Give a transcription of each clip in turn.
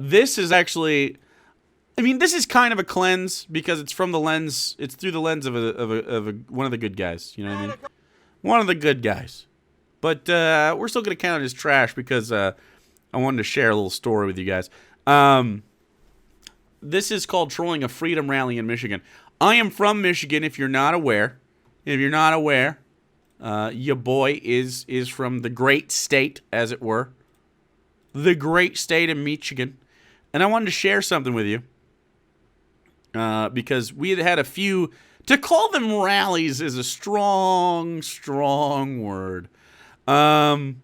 This is actually, I mean, this is kind of a cleanse because it's from the lens. It's through the lens of one of the good guys. You know what I mean? One of the good guys. But we're still gonna count it as trash because I wanted to share a little story with you guys. This is called trolling a freedom rally in Michigan. I am from Michigan. If you're not aware, your boy is from the great state, as it were. The great state of Michigan. And I wanted to share something with you. Because we had a few... To call them rallies is a strong word. There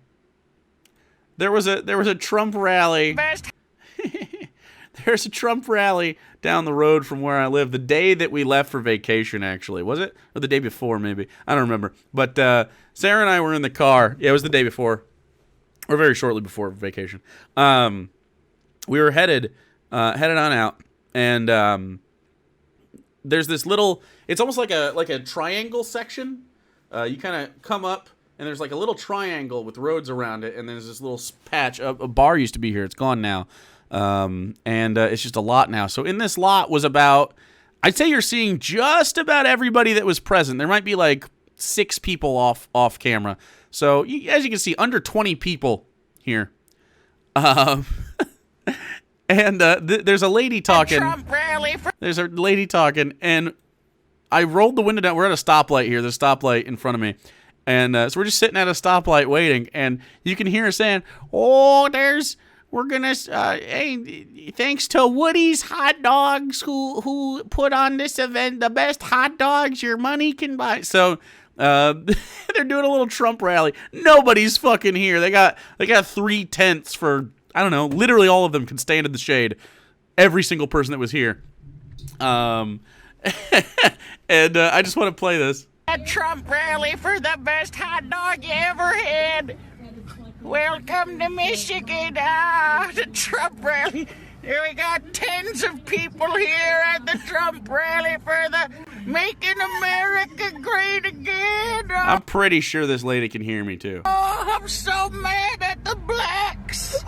was a Trump rally. There's a Trump rally down the road from where I live. The day that we left for vacation, actually. Was it? Or the day before, maybe. I don't remember. But Sarah and I were in the car. Yeah, it was the day before. Or very shortly before vacation. We were headed on out. And there's this little... It's almost like a triangle section. You kind of come up, and there's like a little triangle with roads around it. And there's this little patch. A bar used to be here. It's gone now. And it's just a lot now. So in this lot was about, I'd say you're seeing just about everybody that was present. There might be like 6 people off camera. So as you can see, under 20 people here. And there's a lady talking. There's a lady talking, and I rolled the window down. We're at a stoplight here. There's a stoplight in front of me. And so we're just sitting at a stoplight waiting, and you can hear her saying, "Oh, we're gonna, hey, thanks to Woody's Hot Dogs who put on this event, the best hot dogs your money can buy." So they're doing a little Trump rally. Nobody's fucking here. They got 3 tents for, I don't know, literally all of them can stand in the shade. Every single person that was here. And I just want to play this. A Trump rally for the best hot dog you ever had. Welcome to Michigan. The Trump rally. Here we got tens of people here at the Trump rally for the Making America Great Again. I'm pretty sure this lady can hear me too. Oh, I'm so mad at the blacks.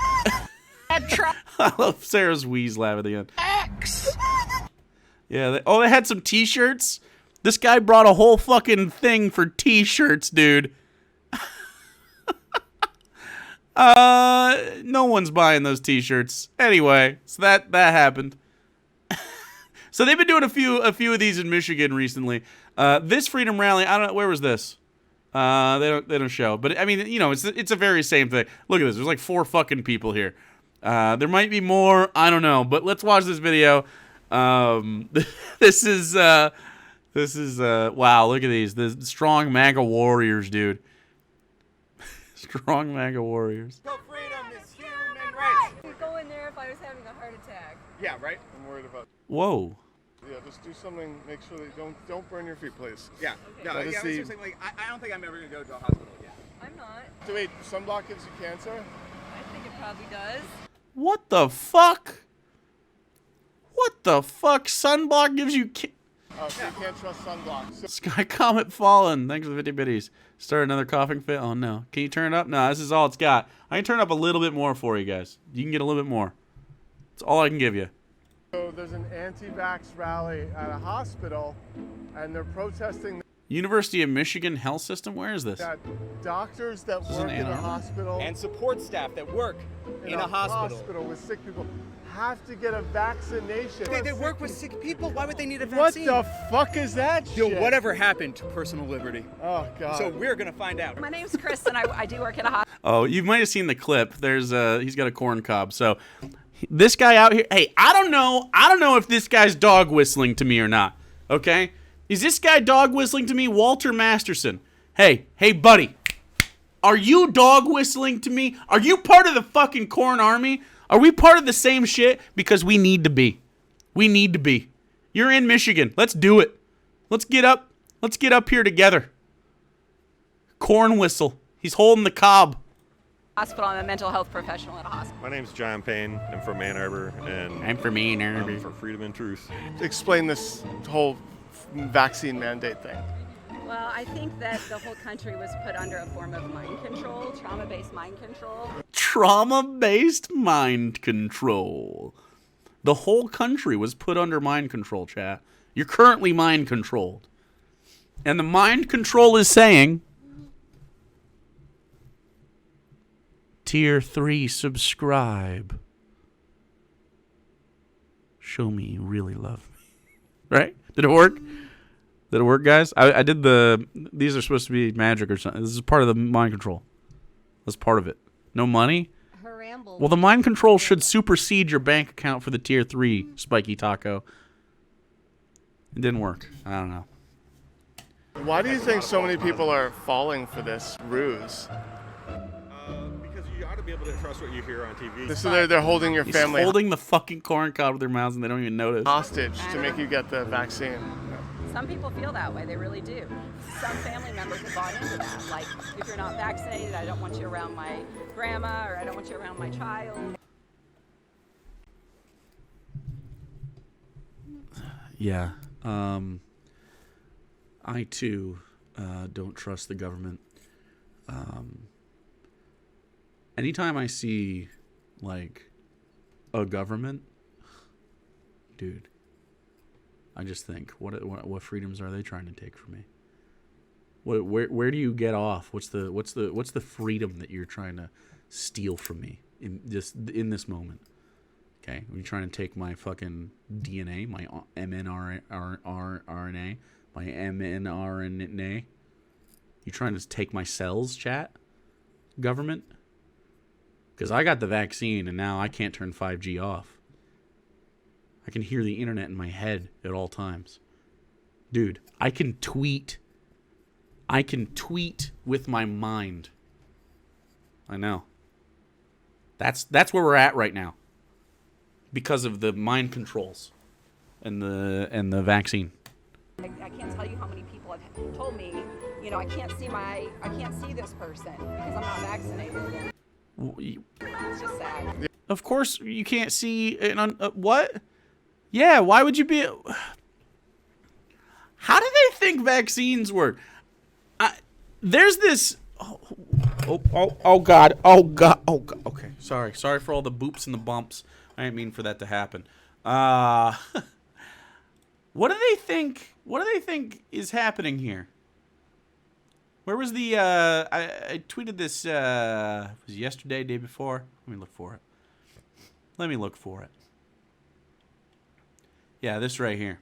At Trump. I love Sarah's wheeze laugh at the end. Blacks. Yeah. They had some T-shirts. This guy brought a whole fucking thing for T-shirts, dude. No one's buying those T-shirts. Anyway, so that happened. So they've been doing a few of these in Michigan recently. This freedom rally, I don't know, where was this? They don't show. But I mean, you know, it's a very same thing. Look at this. There's like 4 fucking people here. There might be more. I don't know. But let's watch this video. This is wow. Look at these. The strong MAGA warriors, dude. Strong MAGA warriors. No freedom is human rights. I'd go in there if I was having a heart attack. Yeah, right. I'm worried about. Whoa. Yeah, just do something. Make sure they don't burn your feet, please. Yeah. Okay. No, yeah. Seriously, like, I don't think I'm ever gonna go to a hospital. Yeah. I'm not. So wait, sunblock gives you cancer? I think it probably does. What the fuck? What the fuck? Sunblock gives you Oh, so you can't trust sunblock. So Sky Comet Fallen. Thanks for the 50 bitties. Start another coughing fit. Oh no. Can you turn it up? No, this is all it's got. I can turn it up a little bit more for you guys. You can get a little bit more. That's all I can give you. So there's an anti-vax rally at a hospital, and they're protesting University of Michigan Health System? Where is this? that doctors that work in a hospital And support staff that work in a hospital with sick people have to get a vaccination. They work with sick people. Why would they need a What vaccine? the fuck is that Yo, shit? whatever happened to personal liberty? Oh, God. So we're gonna find out. My name's Chris, and I do work at a hospital. Oh, you might have seen the clip. There's he's got a corn cob. So this guy out here, hey, I don't know if this guy's dog whistling to me or not. Okay? Is this guy dog whistling to me? Walter Masterson. Hey, buddy. Are you dog whistling to me? Are you part of the fucking corn army? Are we part of the same shit? Because we need to be. We need to be. You're in Michigan. Let's do it. Let's get up. Let's get up here together. Corn whistle. He's holding the cob. Hospital. I'm a mental health professional at a hospital. My name's John Payne. I'm from Ann Arbor, and I'm from Ann Arbor. I'm for freedom and truth. Explain this whole vaccine mandate thing. Well, I think that the whole country was put under a form of mind control, trauma-based mind control. trauma-based mind control. The whole country was put under mind control, chat. You're currently mind controlled. And the mind control is saying, Tier 3 subscribe. Show me you really love me. Right? Did it work? Did it work, guys? I did these are supposed to be magic or something. This is part of the mind control. That's part of it. No money? Well, the mind control should supersede your bank account for the Tier 3, Spiky Taco. It didn't work. I don't know. Why do you think so many people are falling for this ruse? Because you ought to be able to trust what you hear on TV. So they're holding your family Holding the fucking corn cob with their mouths and they don't even notice. hostage to make you get the vaccine. Some people feel that way. They really do. Some family members have bought into that. Like, if you're not vaccinated, I don't want you around my grandma, or I don't want you around my child. Yeah. I, too, don't trust the government. Anytime I see, like, a government, dude, I just think, what freedoms are they trying to take from me? Where do you get off? What's the freedom that you're trying to steal from me in this moment? Okay, are you trying to take my fucking DNA, my mRNA, my mRNA? You trying to take my cells, chat? Government? Because I got the vaccine and now I can't turn 5G off. I can hear the internet in my head at all times. Dude, I can tweet. I can tweet with my mind. I know. That's where we're at right now. Because of the mind controls and the vaccine. I can't tell you how many people have told me, you know, I can't see this person because I'm not vaccinated. It's just sad. Of course you can't see what? Yeah, why would you be... How do they think vaccines work? There's this... Oh, God. Okay, sorry for all the boops and the bumps. I didn't mean for that to happen. What do they think is happening here? Where was the... I tweeted this... was it yesterday, day before? Let me look for it. Yeah, this right here.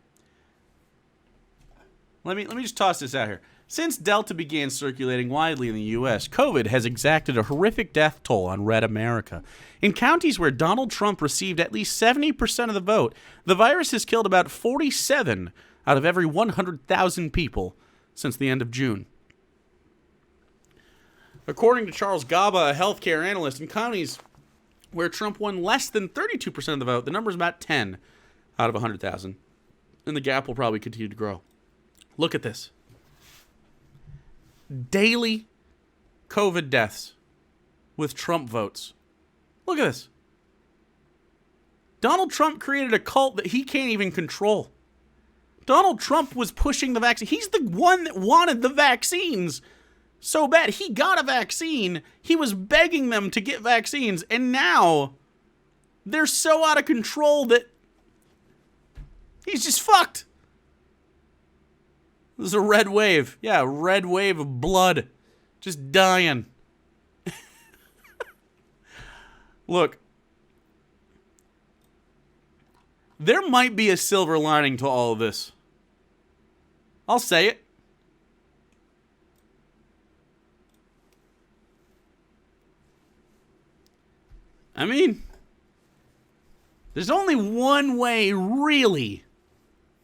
Let me just toss this out here. Since Delta began circulating widely in the U.S., COVID has exacted a horrific death toll on red America. In counties where Donald Trump received at least 70% of the vote, the virus has killed about 47 out of every 100,000 people since the end of June. According to Charles Gaba, a healthcare analyst, in counties where Trump won less than 32% of the vote, the number is about 10 out of 100,000. And the gap will probably continue to grow. Look at this. Daily COVID deaths with Trump votes. Look at this. Donald Trump created a cult that he can't even control. Donald Trump was pushing the vaccine. He's the one that wanted the vaccines so bad. He got a vaccine. He was begging them to get vaccines. And now they're so out of control that he's just fucked. This is a red wave. Yeah, a red wave of blood. Just dying. Look. There might be a silver lining to all of this. I'll say it. I mean, there's only one way, really,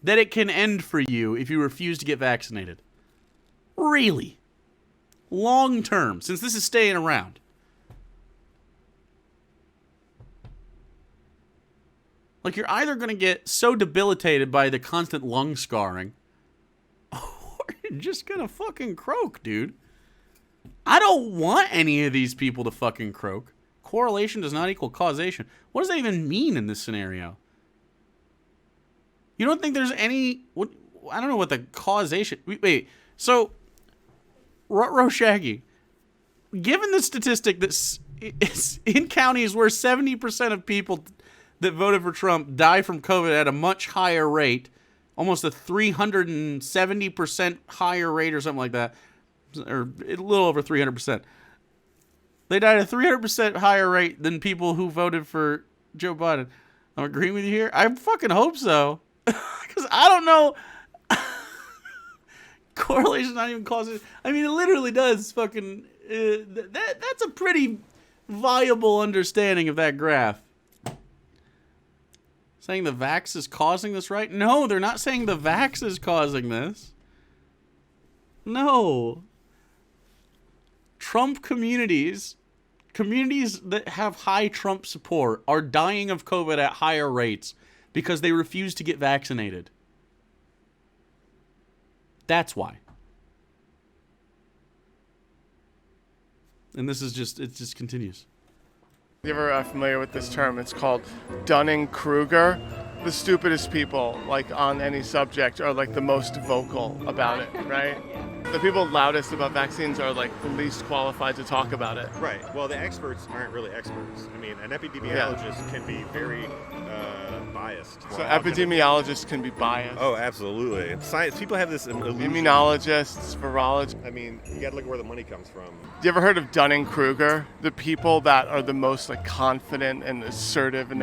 that it can end for you if you refuse to get vaccinated. Really. Long term, since this is staying around. Like, you're either going to get so debilitated by the constant lung scarring, or you're just going to fucking croak, dude. I don't want any of these people to fucking croak. Correlation does not equal causation. What does that even mean in this scenario? You don't think there's any... I don't know what the causation... Wait. So, Ruh-Roh Shaggy, given the statistic that it's in counties where 70% of people that voted for Trump die from COVID at a much higher rate, almost a 370% higher rate or something like that, or a little over 300%. They died at a 300% higher rate than people who voted for Joe Biden. I'm agreeing with you here. I fucking hope so. Because I don't know. Correlation's not even causing. I mean, it literally does fucking. That's a pretty viable understanding of that graph. Saying the vax is causing this, right? No, they're not saying the vax is causing this. No. Trump communities that have high Trump support are dying of COVID at higher rates because they refuse to get vaccinated. That's why. And this is just, it just continues. You ever familiar with this term? It's called Dunning-Kruger. The stupidest people, like on any subject, are like the most vocal about it, right? The people loudest about vaccines are like the least qualified to talk about it. Right. Well, the experts aren't really experts. I mean, an epidemiologist can be very biased. So epidemiologists can be biased. Oh, absolutely. And science people have this illusion. Immunologists, virologists. I mean, you got to look at where the money comes from. You ever heard of Dunning-Kruger? The people that are the most like confident and assertive, and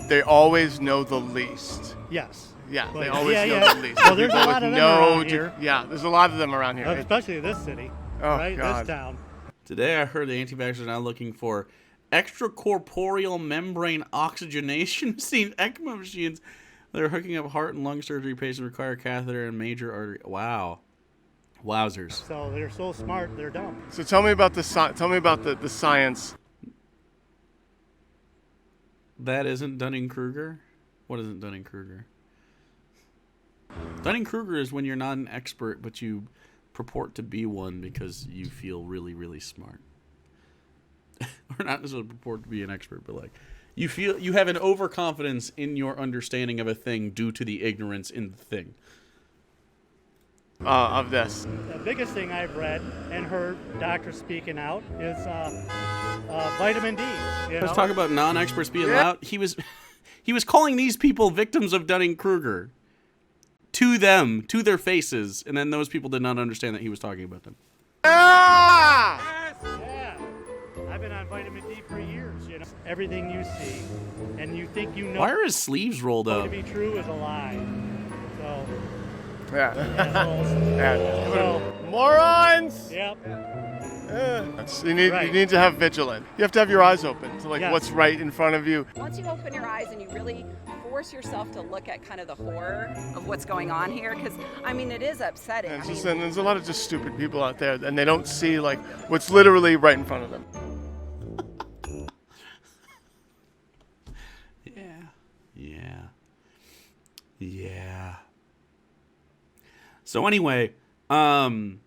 they always know the least. Yes. Yeah, But- they always yeah, know yeah. the least. Well, there's a People lot with of them around de- here. Yeah, there's a lot of them around here. Especially this city, Oh, right? God. This town. Today I heard the anti-vaxxers are now looking for extracorporeal membrane oxygenation machine, ECMO machines. They're hooking up heart and lung surgery patients require catheter and major artery. Wow. Wowzers. So they're so smart, they're dumb. So tell me about the science. That isn't Dunning-Kruger? What isn't Dunning-Kruger? Dunning-Kruger is when you're not an expert, but you purport to be one because you feel really, really smart. Or not necessarily purport to be an expert, but like you feel you have an overconfidence in your understanding of a thing due to the ignorance in the thing. Of this. The biggest thing I've read and heard doctors speaking out is vitamin D. Let's talk about non-experts being loud. He was calling these people victims of Dunning-Kruger to them, to their faces, and then those people did not understand that he was talking about them. Ah! Yeah. I've been on vitamin D for years. Everything you see and you think you know Why are his sleeves rolled to up? be true is a lie. So, Yeah. assholes. So, Morons! yep. You need to have vigilance. You have to have your eyes open to like Yes. what's right in front of you. Once you open your eyes and you really force yourself to look at kind of the horror of what's going on here, because I mean it is upsetting. And, I mean, and there's a lot of just stupid people out there, and they don't see like what's literally right in front of them. Yeah. So anyway, I'm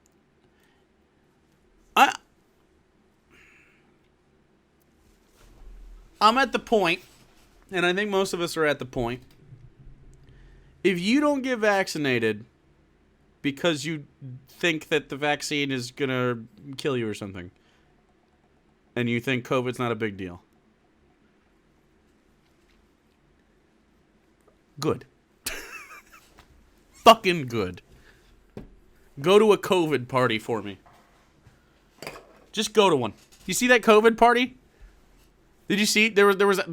at the point, and I think most of us are at the point. If you don't get vaccinated because you think that the vaccine is gonna kill you or something, and you think COVID's not a big deal, good. Fucking good. Go to a COVID party for me. Just go to one. You see that COVID party? Did you see there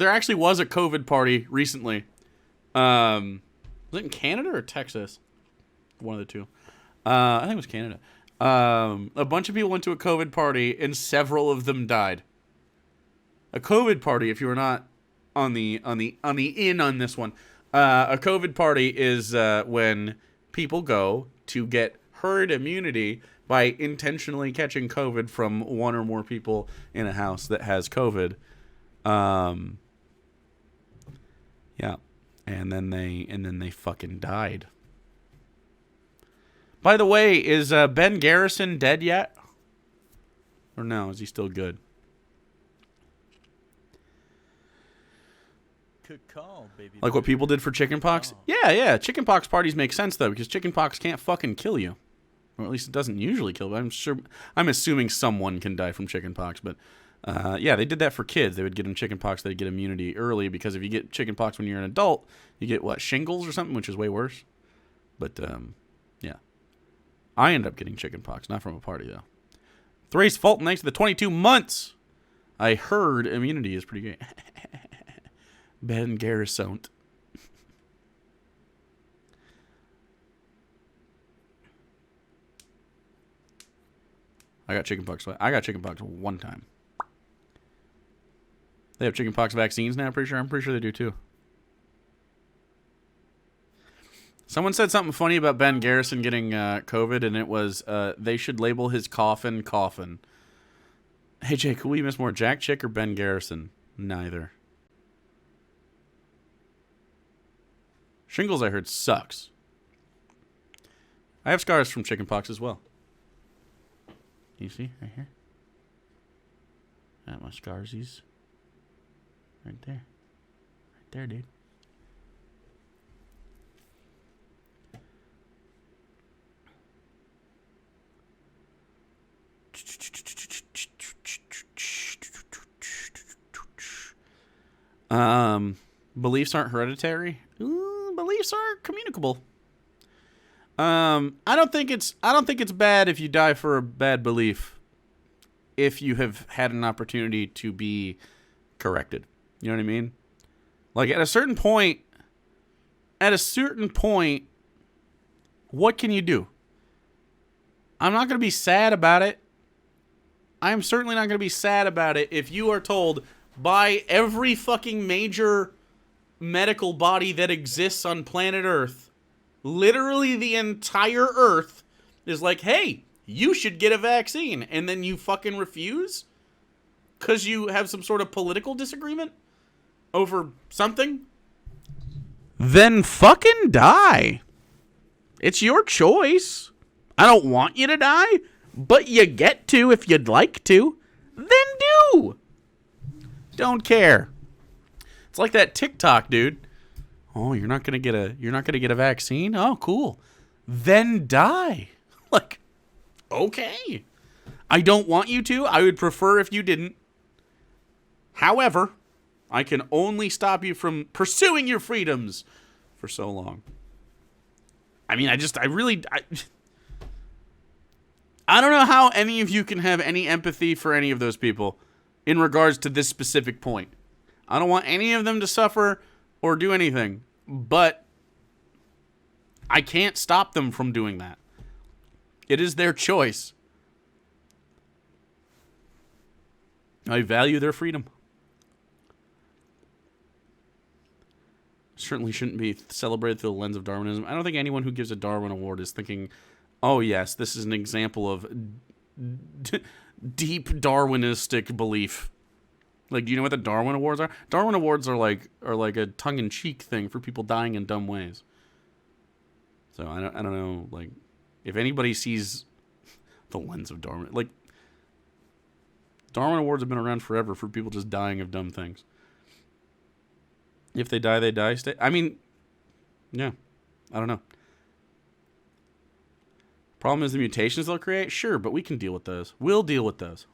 actually was a COVID party recently? Was it in Canada or Texas? One of the two. I think it was Canada. A bunch of people went to a COVID party and several of them died. A COVID party, if you were not on the in on this one. A COVID party is when people go to get herd immunity by intentionally catching COVID from one or more people in a house that has COVID. Yeah, and then they fucking died. By the way, is Ben Garrison dead yet? Or no? Is he still good? Good call, baby. Like what people did for chickenpox? Yeah. Chickenpox parties make sense though, because chickenpox can't fucking kill you, or at least it doesn't usually kill. But I'm assuming someone can die from chickenpox, but Yeah, they did that for kids. They would get them chickenpox. They'd get immunity early because if you get chickenpox when you're an adult, you get, what, shingles or something, which is way worse. But, yeah. I ended up getting chickenpox, not from a party, though. Thrace Fulton, thanks to the 22 months. I heard immunity is pretty good. Ben Garrison. I got chickenpox. I got chickenpox one time. They have chickenpox vaccines now, I'm pretty sure they do too. Someone said something funny about Ben Garrison getting COVID, and it was they should label his coffin. Hey, Jake, who will you miss more, Jack Chick or Ben Garrison? Neither. Shingles, I heard, sucks. I have scars from chickenpox as well. You see, right here? Got my scarsies. Right there. Right there, dude. Beliefs aren't hereditary. Beliefs are communicable. I don't think it's bad if you die for a bad belief, if you have had an opportunity to be corrected. You know what I mean? Like at a certain point, what can you do? I'm not going to be sad about it. I'm certainly not going to be sad about it if you are told by every fucking major medical body that exists on planet Earth, literally the entire Earth, is like, hey, you should get a vaccine, and then you fucking refuse because you have some sort of political disagreement over something, then fucking die. It's your choice. I don't want you to die, but you get to if you'd like to. Then do. Don't care. It's like that TikTok dude. Oh, you're not gonna get a vaccine? Oh, cool. Then die. Like, okay. I don't want you to. I would prefer if you didn't. However, I can only stop you from pursuing your freedoms for so long. I mean, I don't know how any of you can have any empathy for any of those people in regards to this specific point. I don't want any of them to suffer or do anything, but I can't stop them from doing that. It is their choice. I value their freedom. Certainly shouldn't be celebrated through the lens of Darwinism. I don't think anyone who gives a Darwin Award is thinking, oh yes, this is an example of deep Darwinistic belief. Like, do you know what the Darwin Awards are? Darwin Awards are like a tongue-in-cheek thing for people dying in dumb ways. So I don't know, like, if anybody sees the lens of Darwin, like, Darwin Awards have been around forever for people just dying of dumb things. If they die, they die. I mean, yeah, I don't know. Problem is the mutations they'll create? Sure, but we can deal with those. We'll deal with those.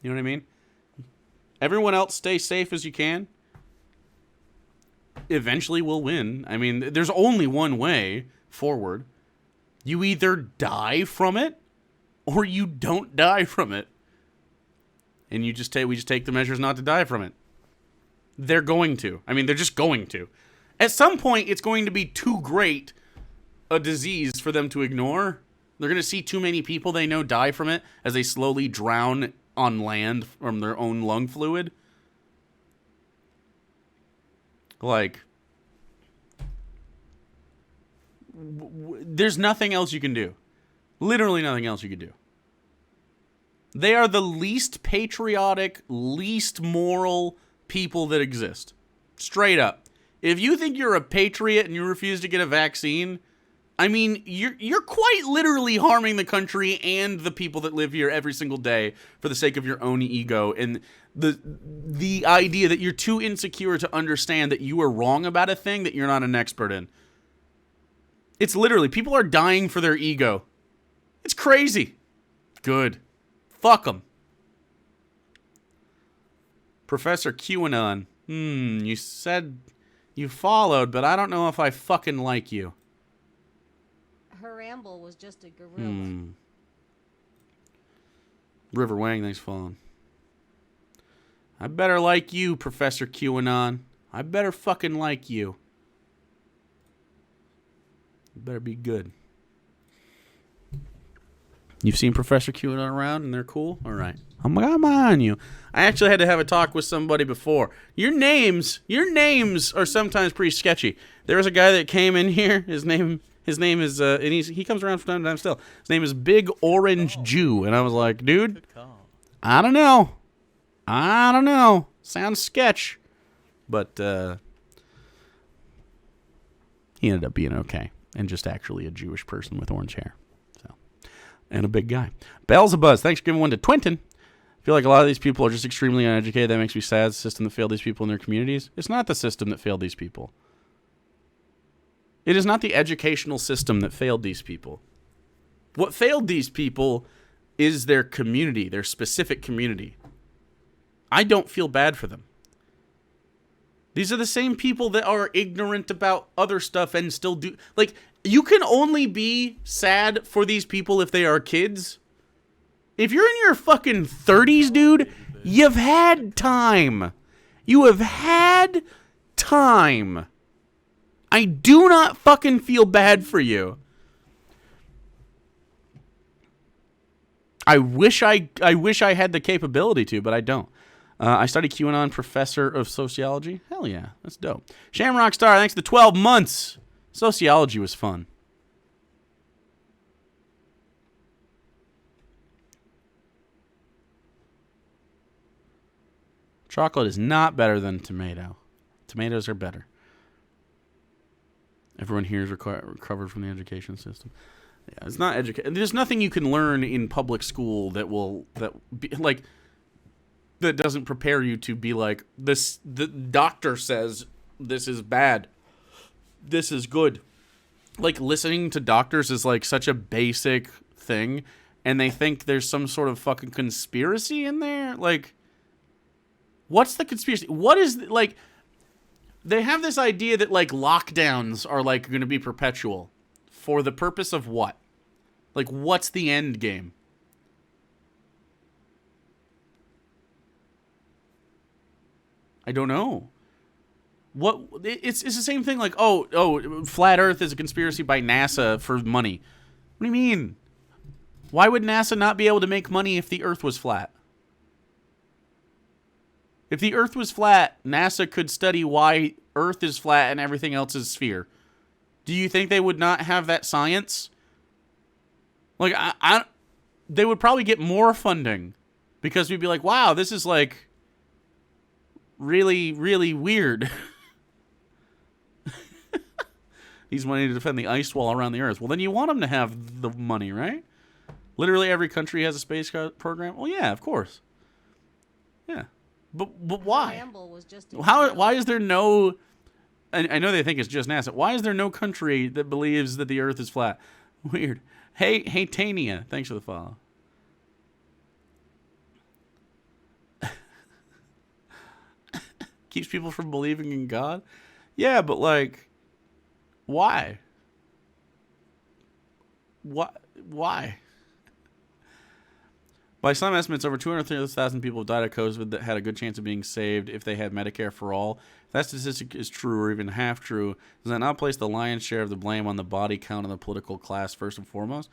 You know what I mean? Everyone else stay safe as you can. Eventually we'll win. I mean, there's only one way forward. You either die from it or you don't die from it. And we just take the measures not to die from it. They're going to. I mean, they're just going to. At some point, it's going to be too great a disease for them to ignore. They're going to see too many people they know die from it as they slowly drown on land from their own lung fluid. Like, there's nothing else you can do. Literally nothing else you can do. They are the least patriotic, least moral people that exist. Straight up. If you think you're a patriot and you refuse to get a vaccine, I mean, you're quite literally harming the country and the people that live here every single day for the sake of your own ego and the idea that you're too insecure to understand that you are wrong about a thing that you're not an expert in. It's literally, people are dying for their ego. It's crazy. Good. Fuck them. Professor QAnon. You said you followed, but I don't know if I fucking like you. Her ramble was just a gorilla. River Wang, thanks for following. I better like you, Professor QAnon. I better fucking like you. You better be good. You've seen Professor QAnon around and they're cool? All right. I'm on you. I actually had to have a talk with somebody before. Your names are sometimes pretty sketchy. There was a guy that came in here. His name is, and he comes around from time to time still. His name is Big Orange Jew. And I was like, dude, I don't know. Sounds sketch. But he ended up being okay. And just actually a Jewish person with orange hair. So, and a big guy. Belzebuzz, thanks for giving one to Twinton. I feel like a lot of these people are just extremely uneducated. That makes me sad. The system that failed these people in their communities. It's not the system that failed these people. It is not the educational system that failed these people. What failed these people is their community, their specific community. I don't feel bad for them. These are the same people that are ignorant about other stuff and still do... Like, you can only be sad for these people if they are kids. If you're in your fucking 30s, dude, you've had time. You have had time. I do not fucking feel bad for you. I wish I had the capability to, but I don't. I studied QAnon professor of sociology. Hell yeah, that's dope. Shamrock Star, thanks to 12 months. Sociology was fun. Chocolate is not better than tomato. Tomatoes are better. Everyone here is recovered from the education system. Yeah, it's not education. There's nothing you can learn in public school that doesn't prepare you to be like this. The doctor says this is bad. This is good. Like, listening to doctors is like such a basic thing, and they think there's some sort of fucking conspiracy in there. Like, what's the conspiracy? What is, like, they have this idea that, like, lockdowns are, like, going to be perpetual. For the purpose of what? Like, what's the end game? I don't know. What it's the same thing, like, oh, flat Earth is a conspiracy by NASA for money. What do you mean? Why would NASA not be able to make money if the Earth was flat? If the Earth was flat, NASA could study why Earth is flat and everything else is sphere. Do you think they would not have that science? Like, they would probably get more funding because we'd be like, wow, this is like really, really weird. Needs money to defend the ice wall around the Earth. Well, then you want them to have the money, right? Literally every country has a space program. Well, yeah, of course. Yeah. But why? Why is there no... I know they think it's just NASA. Why is there no country that believes that the Earth is flat? Weird. Hey, Tania. Thanks for the follow. Keeps people from believing in God? Yeah, but, like... Why? Why? By some estimates, over 230,000 people have died of COVID that had a good chance of being saved if they had Medicare for all. If that statistic is true or even half true, does that not place the lion's share of the blame on the body count and the political class first and foremost?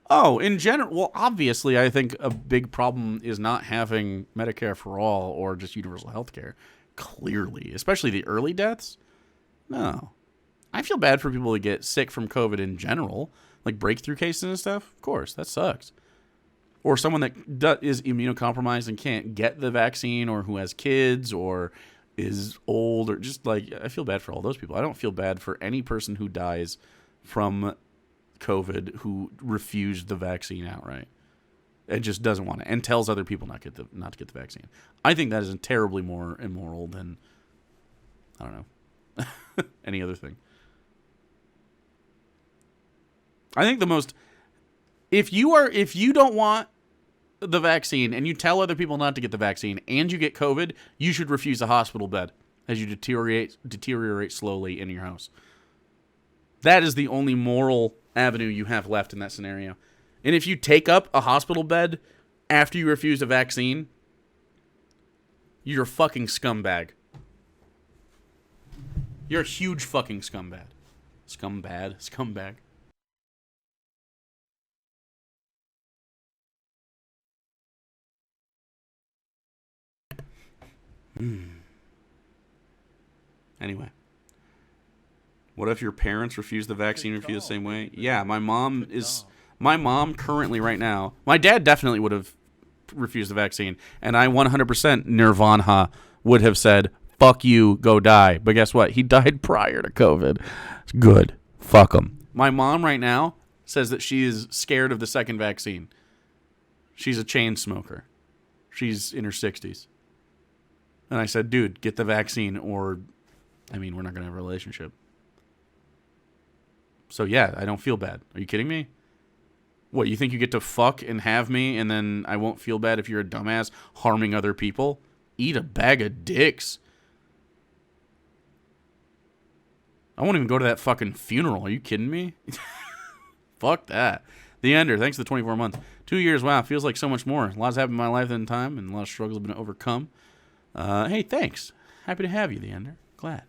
Oh, in general, well, obviously, I think a big problem is not having Medicare for all or just universal health care. Clearly. Especially the early deaths. No. I feel bad for people that get sick from COVID in general. Like breakthrough cases and stuff. Of course, that sucks. Or someone that is immunocompromised and can't get the vaccine, or who has kids, or is old, or just like, I feel bad for all those people. I don't feel bad for any person who dies from COVID who refused the vaccine outright and just doesn't want it and tells other people not to get the vaccine. I think that is terribly more immoral than, I don't know, any other thing. I think the most, if you don't want the vaccine and you tell other people not to get the vaccine and you get COVID, you should refuse a hospital bed as you deteriorate slowly in your house. That is the only moral avenue you have left in that scenario. And if you take up a hospital bed after you refuse a vaccine, you're a fucking scumbag. You're a huge fucking scumbag. Scumbag. Anyway. What if your parents refuse the vaccine and refuse the same way? Yeah, my mom currently right now, my dad definitely would have refused the vaccine, and I 100% Nirvana would have said, fuck you, go die. But guess what? He died prior to COVID. It's good. Fuck him. My mom right now says that she is scared of the second vaccine. She's a chain smoker. She's in her 60s. And I said, dude, get the vaccine or, we're not going to have a relationship. So yeah, I don't feel bad. Are you kidding me? What, you think you get to fuck and have me and then I won't feel bad if you're a dumbass harming other people? Eat a bag of dicks. I won't even go to that fucking funeral. Are you kidding me? Fuck that. The Ender, thanks for the 24 months. 2 years, wow, feels like so much more. A lot's happened in my life in time and a lot of struggles have been overcome. Hey, thanks. Happy to have you, The Ender. Glad.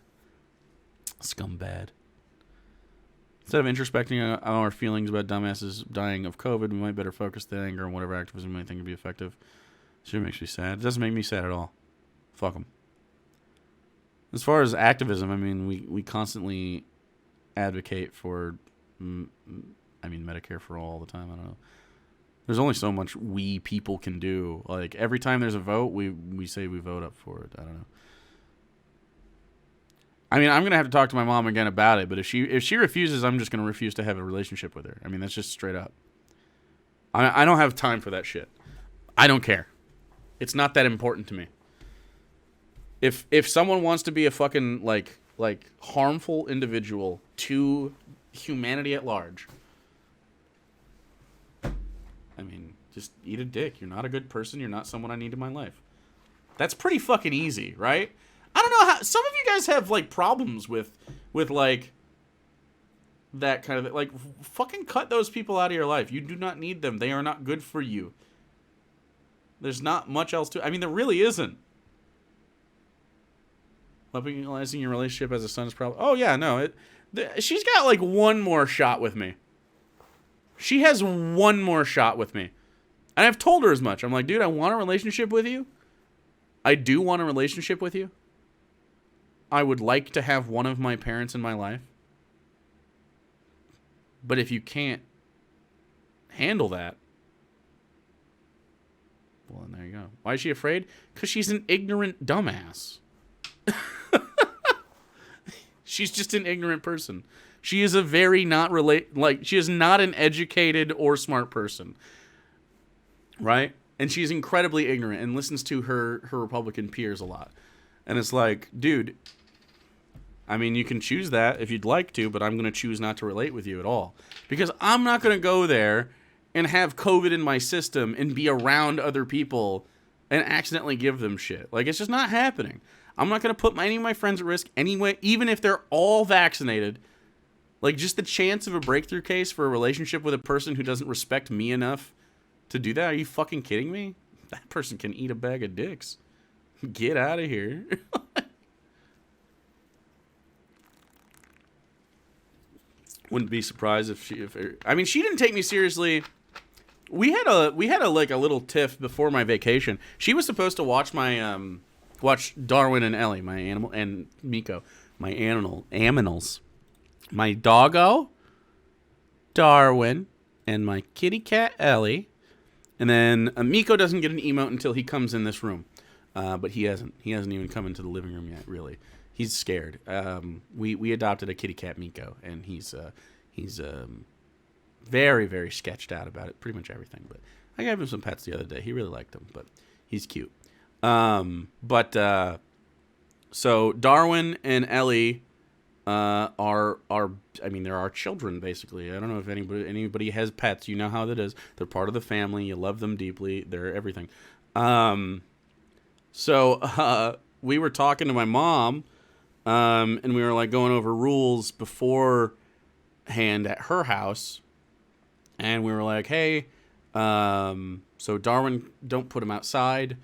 Scumbag. Instead of introspecting our feelings about dumbasses dying of COVID, we might better focus the anger on whatever activism we might think would be effective. Sure makes me sad. It doesn't make me sad at all. Fuck them. As far as activism, we constantly advocate for, Medicare for all the time. I don't know. There's only so much we people can do. Like, every time there's a vote, we say we vote up for it. I don't know. I'm going to have to talk to my mom again about it, but if she refuses, I'm just going to refuse to have a relationship with her. That's just straight up. I don't have time for that shit. I don't care. It's not that important to me. If someone wants to be a fucking, like harmful individual to humanity at large, just eat a dick. You're not a good person. You're not someone I need in my life. That's pretty fucking easy, right? I don't know how some of you guys have like problems with like that kind of like fucking cut those people out of your life. You do not need them. They are not good for you. There's not much else to there really isn't. Weaponizing your relationship as a son's problem. Oh yeah, no. She's got like one more shot with me. She has one more shot with me. And I've told her as much. I'm like, dude, I want a relationship with you. I do want a relationship with you. I would like to have one of my parents in my life. But if you can't handle that, well, then there you go. Why is she afraid? Because she's an ignorant dumbass. She's just an ignorant person. She is a very she is not an educated or smart person. Right? And she's incredibly ignorant and listens to her Republican peers a lot. And it's like, dude, you can choose that if you'd like to, but I'm going to choose not to relate with you at all. Because I'm not going to go there and have COVID in my system and be around other people and accidentally give them shit. Like, it's just not happening. I'm not going to put any of my friends at risk anyway, even if they're all vaccinated. Like, just the chance of a breakthrough case for a relationship with a person who doesn't respect me enough to do that? Are you fucking kidding me? That person can eat a bag of dicks. Get out of here. Wouldn't be surprised if she didn't take me seriously. We had a little tiff before my vacation. She was supposed to watch my watch Darwin and Ellie, my animal, and Miko, my aminals. My doggo, Darwin, and my kitty cat, Ellie. And then Miko doesn't get an emote until he comes in this room. But he hasn't even come into the living room yet, really. He's scared. We adopted a kitty cat, Miko, and he's very, very sketched out about it, pretty much everything. But I gave him some pets the other day. He really liked them, but he's cute. So Darwin and Ellie are I mean, they're our children basically. I don't know if anybody has pets. You know how that is. They're part of the family. You love them deeply. They're everything. So we were talking to my mom, and we were like going over rules beforehand at her house, and we were like, hey, so Darwin, don't put him outside.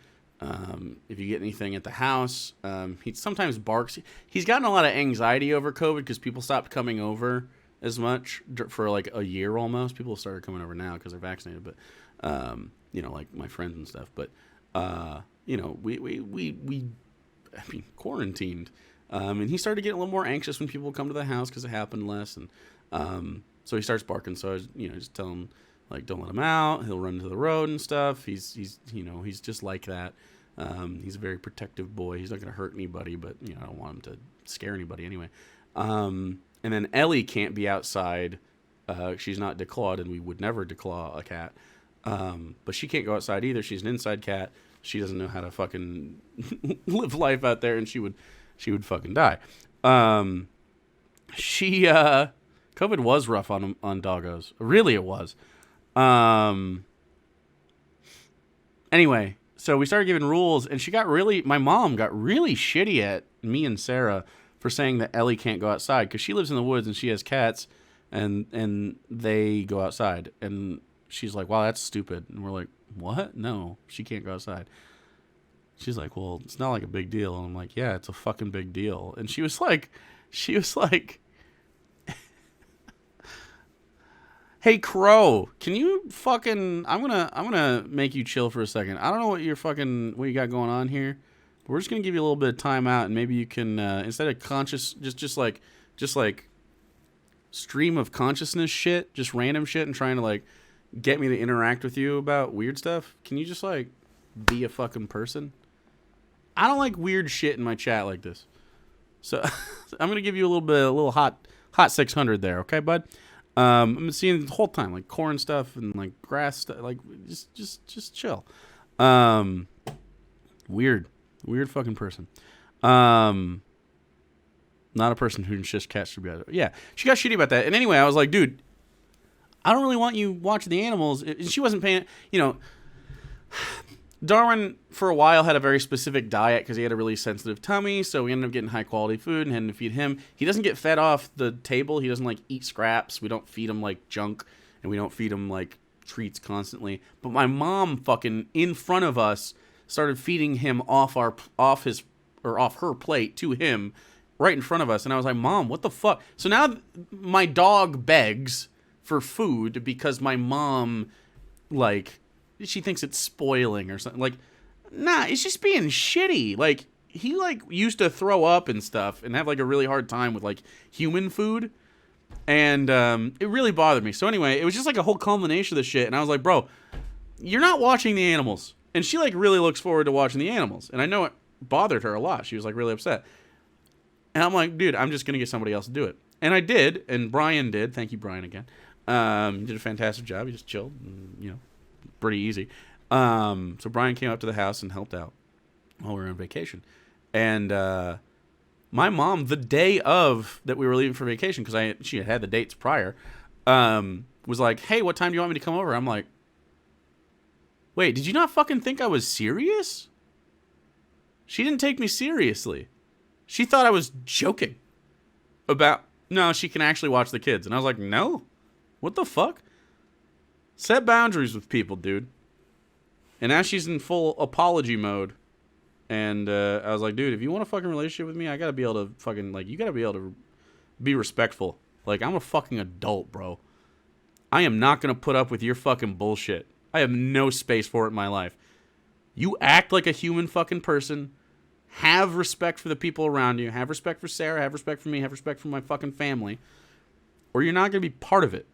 If you get anything at the house, he sometimes barks. He's gotten a lot of anxiety over COVID because people stopped coming over as much for like a year almost. People started coming over now because they're vaccinated, but you know, like my friends and stuff. But you know, we I mean, quarantined, and he started getting a little more anxious when people would come to the house because it happened less, and so he starts barking. So I was, you know, just tell him like, don't let him out. He'll run to the road and stuff. He's you know, he's just like that. He's a very protective boy. He's not going to hurt anybody, but, you know, I don't want him to scare anybody anyway. And then Ellie can't be outside. She's not declawed, and we would never declaw a cat. But she can't go outside either. She's an inside cat. She doesn't know how to fucking live life out there, and she would fucking die. COVID was rough on doggos. Really, it was. Anyway, so we started giving rules, and my mom got really shitty at me and Sarah for saying that Ellie can't go outside because she lives in the woods and she has cats, and they go outside. And she's like, wow, that's stupid. And we're like, what? No, she can't go outside. She's like, well, it's not like a big deal. And I'm like, yeah, it's a fucking big deal. And she was like, hey, Crow, can you fucking... I'm gonna make you chill for a second. I don't know what you got going on here. But we're just gonna give you a little bit of time out, and maybe you can, instead of conscious, just like stream of consciousness shit, just random shit, and trying to like get me to interact with you about weird stuff. Can you just like be a fucking person? I don't like weird shit in my chat like this. So I'm gonna give you a little hot 600 there, okay, bud? I'm seeing the whole time, like corn stuff and like grass stuff, like just chill. Weird fucking person. Not a person who just cats should be out. Yeah, she got shitty about that. And anyway, I was like, dude, I don't really want you watching the animals. And she wasn't paying, you know. Darwin, for a while, had a very specific diet because he had a really sensitive tummy, so we ended up getting high-quality food and having to feed him. He doesn't get fed off the table. He doesn't, like, eat scraps. We don't feed him, like, junk, and we don't feed him, like, treats constantly. But my mom fucking, in front of us, started feeding him off her plate to him right in front of us, and I was like, Mom, what the fuck? So now my dog begs for food because my mom, like... she thinks it's spoiling or something. Like, nah, it's just being shitty. Like, he, like, used to throw up and stuff and have, like, a really hard time with, like, human food. And it really bothered me. So, anyway, it was just, like, a whole culmination of the shit. And I was like, bro, you're not watching the animals. And she, like, really looks forward to watching the animals. And I know it bothered her a lot. She was, like, really upset. And I'm like, dude, I'm just going to get somebody else to do it. And I did. And Brian did. Thank you, Brian, again. He did a fantastic job. He just chilled and, you know. Pretty easy. So Brian came up to the house and helped out while we were on vacation. And my mom, the day of that we were leaving for vacation, because she had the dates prior, was like, hey, what time do you want me to come over? I'm like, wait, did you not fucking think I was serious? She didn't take me seriously. She thought I was joking about, no, she can actually watch the kids. And I was like, no, what the fuck? Set boundaries with people, dude. And now she's in full apology mode. And I was like, dude, if you want a fucking relationship with me, I gotta be able to fucking, like, you gotta be able to be respectful. Like, I'm a fucking adult, bro. I am not gonna put up with your fucking bullshit. I have no space for it in my life. You act like a human fucking person. Have respect for the people around you. Have respect for Sarah. Have respect for me. Have respect for my fucking family. Or you're not gonna be part of it.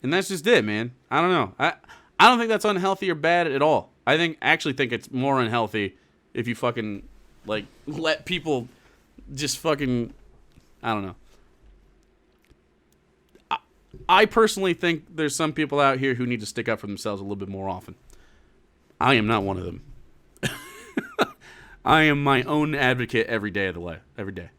And that's just it, man. I don't know. I don't think that's unhealthy or bad at all. I actually think it's more unhealthy if you fucking, like, let people just fucking, I don't know. I personally think there's some people out here who need to stick up for themselves a little bit more often. I am not one of them. I am my own advocate every day of the life. Every day.